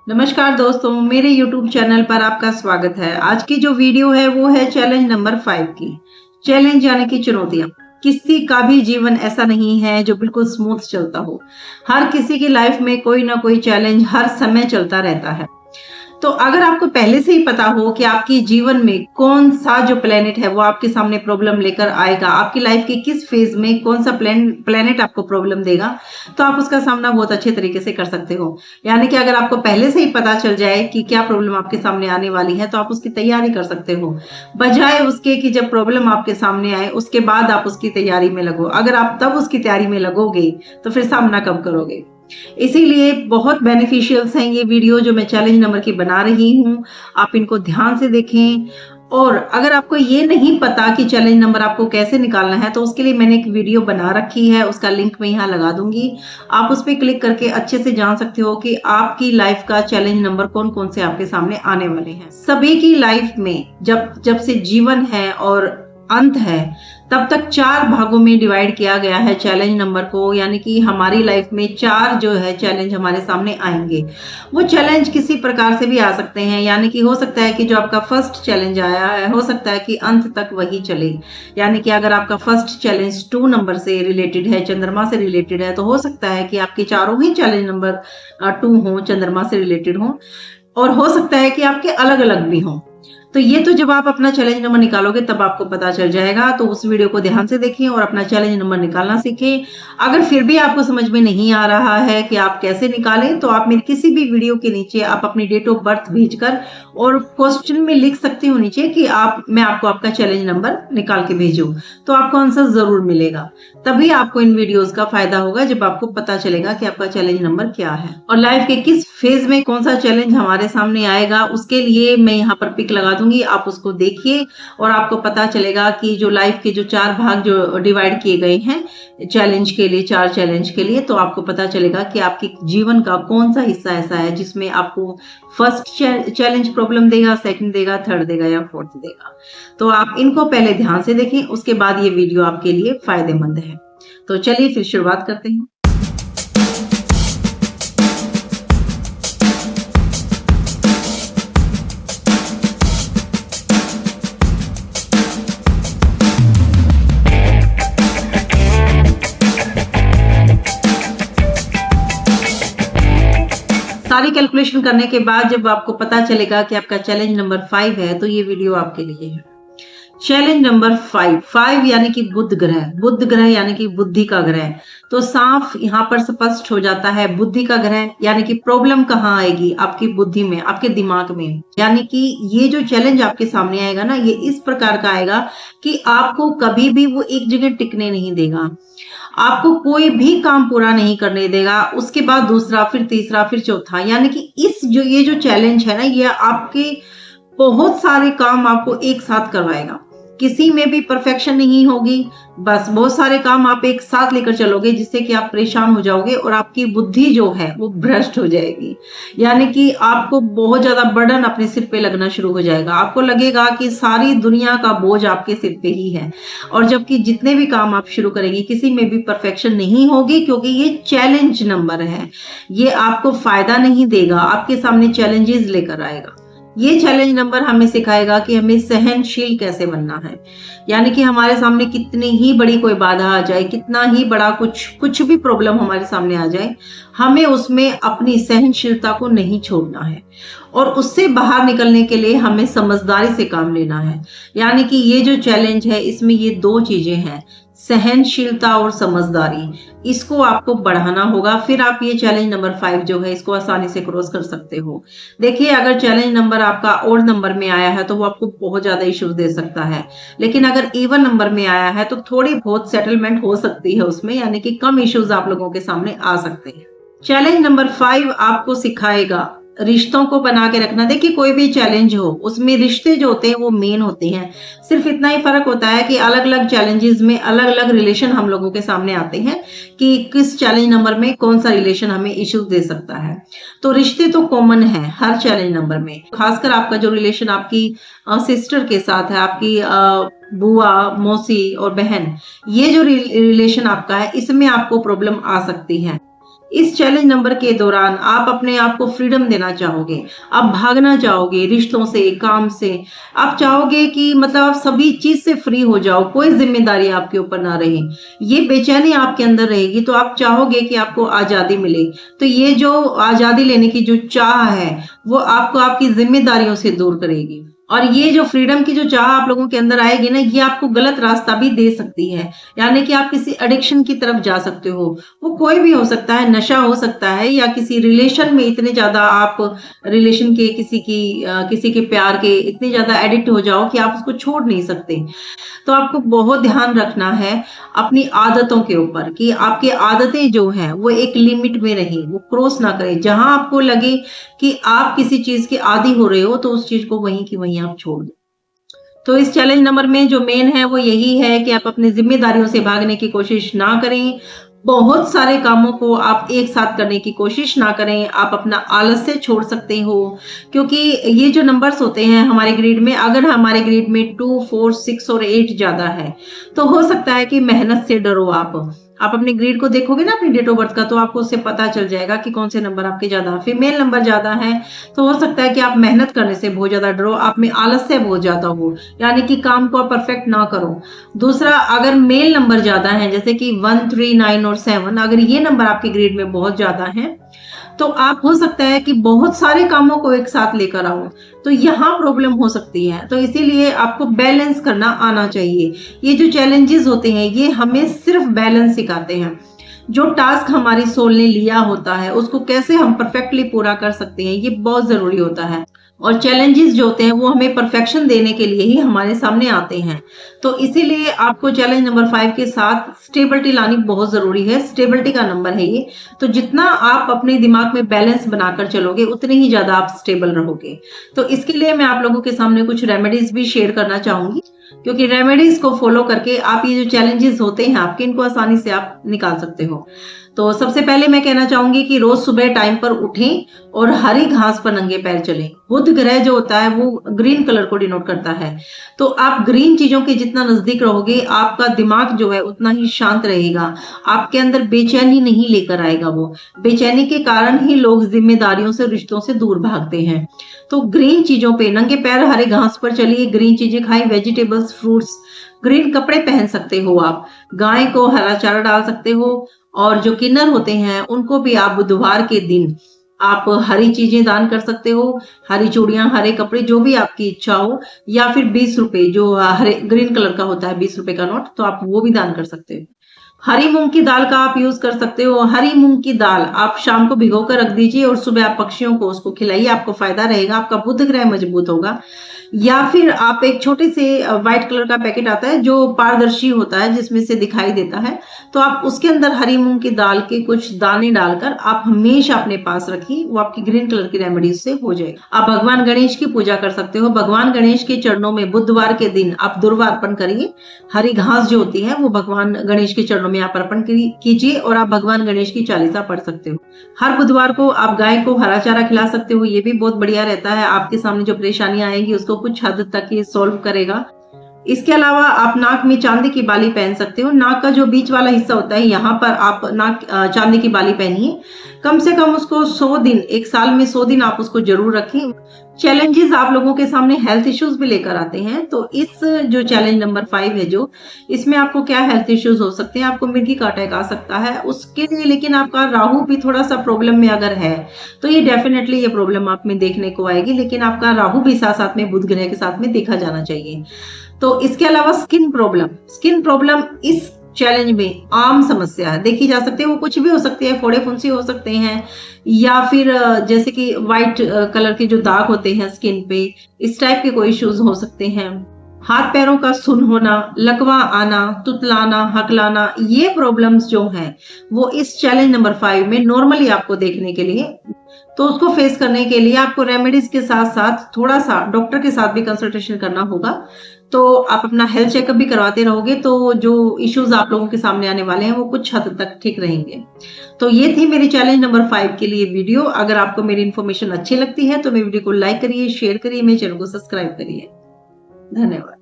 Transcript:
नमस्कार दोस्तों, मेरे YouTube चैनल पर आपका स्वागत है। आज की जो वीडियो है वो है चैलेंज नंबर 5 की। चैलेंज यानी कि चुनौतियां। किसी का भी जीवन ऐसा नहीं है जो बिल्कुल स्मूथ चलता हो। हर किसी की लाइफ में कोई ना कोई चैलेंज हर समय चलता रहता है। तो अगर आपको पहले से ही पता हो कि आपके जीवन में कौन सा जो प्लेनेट है वो आपके सामने प्रॉब्लम लेकर आएगा, आपकी लाइफ के किस फेज में कौन सा प्लेनेट आपको प्रॉब्लम देगा, तो आप उसका सामना बहुत अच्छे तरीके से कर सकते हो। यानी कि अगर आपको पहले से ही पता चल जाए कि क्या प्रॉब्लम आपके सामने आने वाली है तो आप उसकी तैयारी कर सकते हो, बजाय उसके कि जब प्रॉब्लम आपके सामने आए उसके बाद आप उसकी तैयारी में लगो। अगर आप तब उसकी तैयारी में लगोगे तो फिर सामना कब करोगे। इसीलिए बहुत बेनिफिशियल्स हैं ये वीडियो जो मैं चैलेंज नंबर की बना रही हूँ। आप इनको ध्यान से देखें। और अगर आपको ये नहीं पता कि चैलेंज नंबर आपको कैसे निकालना है तो उसके लिए मैंने एक वीडियो बना रखी है, उसका लिंक मैं यहाँ लगा दूंगी। आप उस पर क्लिक करके अच्छे से जान सकते हो कि आपकी लाइफ का चैलेंज नंबर कौन कौन से आपके सामने आने वाले हैं। सभी की लाइफ में जब से जीवन है और अंत है तब तक 4 भागों में डिवाइड किया गया है चैलेंज नंबर को। यानी कि हमारी लाइफ में 4 जो है चैलेंज हमारे सामने आएंगे। वो चैलेंज किसी प्रकार से भी आ सकते हैं, यानी कि हो सकता है कि जो आपका फर्स्ट चैलेंज आया है हो सकता है कि अंत तक वही चले। यानी कि अगर आपका फर्स्ट चैलेंज 2 नंबर से रिलेटेड है, चंद्रमा से रिलेटेड है, तो हो सकता है कि आपके चारों ही चैलेंज नंबर 2 हो, चंद्रमा से रिलेटेड हो। और हो सकता है कि आपके अलग अलग भी हों। तो ये तो जब आप अपना चैलेंज नंबर निकालोगे तब आपको पता चल जाएगा। तो उस वीडियो को ध्यान से देखें और अपना चैलेंज नंबर निकालना सीखें। अगर फिर भी आपको समझ में नहीं आ रहा है कि आप कैसे निकालें तो आप मेरे किसी भी वीडियो के नीचे आप अपनी डेट ऑफ बर्थ भेजकर और क्वेश्चन में लिख सकते हो नीचे कि मैं आपको आपका चैलेंज नंबर निकाल के भेजूं, तो आपको आंसर जरूर मिलेगा। तभी आपको इन वीडियोस का फायदा होगा जब आपको पता चलेगा कि आपका चैलेंज नंबर क्या है और लाइफ के किस फेज में कौन सा चैलेंज हमारे सामने आएगा। उसके लिए मैं यहाँ पर पिक लगा दूंगी, आप उसको देखिए और आपको पता चलेगा कि जो लाइफ के जो 4 भाग जो डिवाइड किए गए हैं चैलेंज के लिए, 4 चैलेंज के लिए, तो आपको पता चलेगा कि आपके जीवन का कौन सा हिस्सा ऐसा है जिसमें आपको फर्स्ट चैलेंज प्रॉब्लम देगा, सेकंड देगा, थर्ड देगा या फोर्थ देगा। तो आप इनको पहले ध्यान से देखें, उसके बाद ये वीडियो आपके लिए फायदेमंद है। तो चलिए फिर शुरुआत करते हैं। सारी कैलकुलेशन करने के बाद जब आपको पता चलेगा कि आपका चैलेंज नंबर 5 है तो ये वीडियो आपके लिए है। चैलेंज नंबर 5 यानी कि बुध ग्रह यानी कि बुद्धि का ग्रह। तो साफ यहाँ पर स्पष्ट हो जाता है बुद्धि का ग्रह यानी कि प्रॉब्लम कहाँ आएगी, आपकी बुद्धि में, आपके दिमाग में। यानी कि ये जो चैलेंज आपके सामने आएगा ना, ये इस प्रकार का आएगा कि आपको कभी भी वो एक जगह टिकने नहीं देगा, आपको कोई भी काम पूरा नहीं करने देगा। उसके बाद दूसरा, फिर तीसरा, फिर चौथा। यानी कि ये जो चैलेंज है ना, ये आपके बहुत सारे काम आपको एक साथ करवाएगा। किसी में भी परफेक्शन नहीं होगी, बस बहुत सारे काम आप एक साथ लेकर चलोगे जिससे कि आप परेशान हो जाओगे और आपकी बुद्धि जो है वो भ्रष्ट हो जाएगी। यानी कि आपको बहुत ज्यादा बर्डन अपने सिर पे लगना शुरू हो जाएगा। आपको लगेगा कि सारी दुनिया का बोझ आपके सिर पे ही है। और जबकि जितने भी काम आप शुरू करेंगे किसी में भी परफेक्शन नहीं होगी, क्योंकि ये चैलेंज नंबर है। ये आपको फायदा नहीं देगा, आपके सामने चैलेंजेस लेकर आएगा। ये चैलेंज नंबर हमें सिखाएगा कि हमें सहनशील कैसे बनना है। यानी कि हमारे सामने कितनी ही बड़ी कोई बाधा आ जाए, कितना ही बड़ा कुछ भी प्रॉब्लम हमारे सामने आ जाए, हमें उसमें अपनी सहनशीलता को नहीं छोड़ना है और उससे बाहर निकलने के लिए हमें समझदारी से काम लेना है। यानी कि ये जो चैलेंज है इसमें ये 2 चीजें हैं, सहनशीलता और समझदारी। इसको आपको बढ़ाना होगा, फिर आप ये चैलेंज नंबर 5 जो है इसको आसानी से क्रॉस कर सकते हो। देखिए, अगर चैलेंज नंबर आपका ओड नंबर में आया है तो वो आपको बहुत ज्यादा इश्यूज दे सकता है, लेकिन अगर इवन नंबर में आया है तो थोड़ी बहुत सेटलमेंट हो सकती है उसमें, यानी कि कम इश्यूज आप लोगों के सामने आ सकते हैं। चैलेंज नंबर 5 आपको सिखाएगा रिश्तों को बना के रखना। देखिए, कोई भी चैलेंज हो उसमें रिश्ते जो होते हैं वो मेन होते हैं। सिर्फ इतना ही फर्क होता है कि अलग अलग चैलेंजेस में अलग अलग रिलेशन हम लोगों के सामने आते हैं कि किस चैलेंज नंबर में कौन सा रिलेशन हमें इश्यूज दे सकता है। तो रिश्ते तो कॉमन है हर चैलेंज नंबर में। खासकर आपका जो रिलेशन आपकी सिस्टर के साथ है, आपकी बुआ, मौसी और बहन, ये जो रिलेशन आपका है इसमें आपको प्रॉब्लम आ सकती है। इस चैलेंज नंबर के दौरान आप अपने आप को फ्रीडम देना चाहोगे, आप भागना चाहोगे रिश्तों से, काम से, आप चाहोगे कि मतलब आप सभी चीज से फ्री हो जाओ, कोई जिम्मेदारी आपके ऊपर ना रहे, ये बेचैनी आपके अंदर रहेगी, तो आप चाहोगे कि आपको आजादी मिले। तो ये जो आजादी लेने की जो चाह है वो आपको आपकी जिम्मेदारियों से दूर करेगी, और ये जो फ्रीडम की जो चाह आप लोगों के अंदर आएगी ना, ये आपको गलत रास्ता भी दे सकती है, यानी कि आप किसी एडिक्शन की तरफ जा सकते हो। वो कोई भी हो सकता है, नशा हो सकता है, या किसी रिलेशन में इतने ज्यादा आप रिलेशन के किसी के प्यार के इतने ज्यादा एडिक्ट हो जाओ कि आप उसको छोड़ नहीं सकते। तो आपको बहुत ध्यान रखना है अपनी आदतों के ऊपर कि आपकी आदतें जो हैं वो एक लिमिट में रहें, वो क्रॉस ना करें। जहां आपको लगे कि आप किसी चीज के आदी हो रहे हो तो उस चीज को वहीं की वहीं आप छोड़ दें। तो इस चैलेंज नंबर में जो मेन है वो यही है कि आप अपनी जिम्मेदारियों से भागने की कोशिश ना करें, बहुत सारे कामों को आप एक साथ करने की कोशिश ना करें, आप अपना आलस्य छोड़ सकते हो, क्योंकि ये जो नंबर्स होते हैं हमारे ग्रिड में, अगर हमारे ग्रिड में 2, 4, 6 और 8 ज्यादा है तो हो सकता है कि मेहनत से डरो। आप अपने ग्रिड को देखोगे ना, अपनी डेट ऑफ बर्थ का, तो आपको उससे पता चल जाएगा कि कौन से नंबर आपके ज्यादा, फीमेल नंबर ज्यादा है तो हो सकता है कि आप मेहनत करने से बहुत ज्यादा डरो, आप में आलस्य बहुत ज्यादा हो, यानी कि काम को आप परफेक्ट ना करो। दूसरा, अगर मेल नंबर ज्यादा है जैसे कि 1, 3, 9 और 7, अगर ये नंबर आपके ग्रिड में बहुत ज्यादा है तो आप हो सकता है कि बहुत सारे कामों को एक साथ लेकर आओ, तो यहाँ प्रॉब्लम हो सकती है। तो इसीलिए आपको बैलेंस करना आना चाहिए। ये जो चैलेंजेस होते हैं ये हमें सिर्फ बैलेंस सिखाते हैं। जो टास्क हमारी सोल ने लिया होता है उसको कैसे हम परफेक्टली पूरा कर सकते हैं, ये बहुत जरूरी होता है। और चैलेंजेस जो होते हैं वो हमें परफेक्शन देने के लिए ही हमारे सामने आते हैं। तो इसीलिए आपको चैलेंज नंबर 5 के साथ स्टेबिलिटी लानी बहुत जरूरी है। स्टेबिलिटी का नंबर है ये, तो जितना आप अपने दिमाग में बैलेंस बनाकर चलोगे उतने ही ज्यादा आप स्टेबल रहोगे। तो इसके लिए मैं आप लोगों के सामने कुछ रेमेडीज भी शेयर करना चाहूंगी, क्योंकि रेमेडीज को फॉलो करके आप ये जो चैलेंजेस होते हैं आपके, इनको आसानी से आप निकाल सकते हो। तो सबसे पहले मैं कहना चाहूंगी कि रोज सुबह टाइम पर उठें और हरी घास पर नंगे पैर चलें। बुध ग्रह जो होता है वो ग्रीन कलर को डिनोट करता है, तो आप ग्रीन चीजों के जितना नजदीक रहोगे आपका दिमाग जो है उतना ही शांत रहेगा, आपके अंदर बेचैनी नहीं लेकर आएगा। वो बेचैनी के कारण ही लोग जिम्मेदारियों से, रिश्तों से दूर भागते हैं। तो ग्रीन चीजों पे नंगे पैर हरे घास पर चलिए, ग्रीन चीजें खाएं, वेजिटेबल्स, फ्रूट्स, ग्रीन कपड़े पहन सकते हो, आप गाय को हरा चारा डाल सकते हो, और जो किन्नर होते हैं उनको भी आप बुधवार के दिन आप हरी चीजें दान कर सकते हो, हरी चूड़ियां, हरे कपड़े, जो भी आपकी इच्छा हो, या फिर 20 रुपए जो हरे ग्रीन कलर का होता है 20 रुपए का नोट, तो आप वो भी दान कर सकते हो। हरी मूंग की दाल का आप यूज कर सकते हो। हरी मूंग की दाल आप शाम को भिगो कर रख दीजिए और सुबह आप पक्षियों को उसको खिलाइए, आपको फायदा रहेगा, आपका बुध ग्रह मजबूत होगा। या फिर आप एक छोटे से व्हाइट कलर का पैकेट आता है जो पारदर्शी होता है जिसमें से दिखाई देता है, तो आप उसके अंदर हरी मूंग की दाल के कुछ दाने डालकर आप हमेशा अपने पास रखिए, वो आपकी ग्रीन कलर की रेमेडी से हो जाएगा। आप भगवान गणेश की पूजा कर सकते हो। भगवान गणेश के चरणों में बुधवार के दिन आप दुर्वा अर्पण करिए। हरी घास जो होती है वो भगवान गणेश के चरणों में आप अर्पण कीजिए और आप भगवान गणेश की चालीसा पढ़ सकते हो। हर बुधवार को आप गाय को हरा चारा खिला सकते हो, ये भी बहुत बढ़िया रहता है, आपके सामने जो परेशानियां आएंगी उसको कुछ हद तक ये सॉल्व करेगा। इसके अलावा आप नाक में चांदी की बाली पहन सकते हो। नाक का जो बीच वाला हिस्सा होता है यहाँ पर आप चांदी की बाली पहनिए, कम से कम उसको 100 दिन, एक साल में 100 दिन आप उसको जरूर रखें। चैलेंजेस आप लोगों के सामने हेल्थ इश्यूज भी लेकर आते हैं, तो इस जो चैलेंज नंबर 5 है जो, इसमें आपको क्या हेल्थ इश्यूज हो सकते हैं, आपको मिर्गी का अटैक आ सकता है उसके लिए, लेकिन आपका राहु भी थोड़ा सा प्रॉब्लम में अगर है तो ये डेफिनेटली ये प्रॉब्लम आप में देखने को आएगी, लेकिन आपका राहु भी साथ साथ में बुध ग्रह के साथ में देखा जाना चाहिए। तो इसके अलावा स्किन प्रॉब्लम इस चैलेंज में आम समस्या है, देखी जा सकती है, वो कुछ भी हो सकती है, फोड़े फुंसी हो सकते हैं, या फिर जैसे कि व्हाइट कलर के जो दाग होते हैं स्किन पे, इस टाइप के कोई इश्यूज हो सकते हैं। हाथ पैरों का सुन होना, लकवा आना, तुतलाना, हकलाना, ये प्रॉब्लम्स जो हैं वो इस चैलेंज नंबर 5 में नॉर्मली आपको देखने के लिए, तो उसको फेस करने के लिए आपको रेमेडीज के साथ साथ थोड़ा सा डॉक्टर के साथ भी कंसल्टेशन करना होगा। तो आप अपना हेल्थ चेकअप भी करवाते रहोगे तो जो इश्यूज आप लोगों के सामने आने वाले हैं वो कुछ हद तक ठीक रहेंगे। तो ये थी मेरी चैलेंज नंबर 5 के लिए वीडियो। अगर आपको मेरी इन्फॉर्मेशन अच्छी लगती है तो मेरी वीडियो को लाइक करिए, शेयर करिए, मेरे चैनल को सब्सक्राइब करिए। धन्यवाद।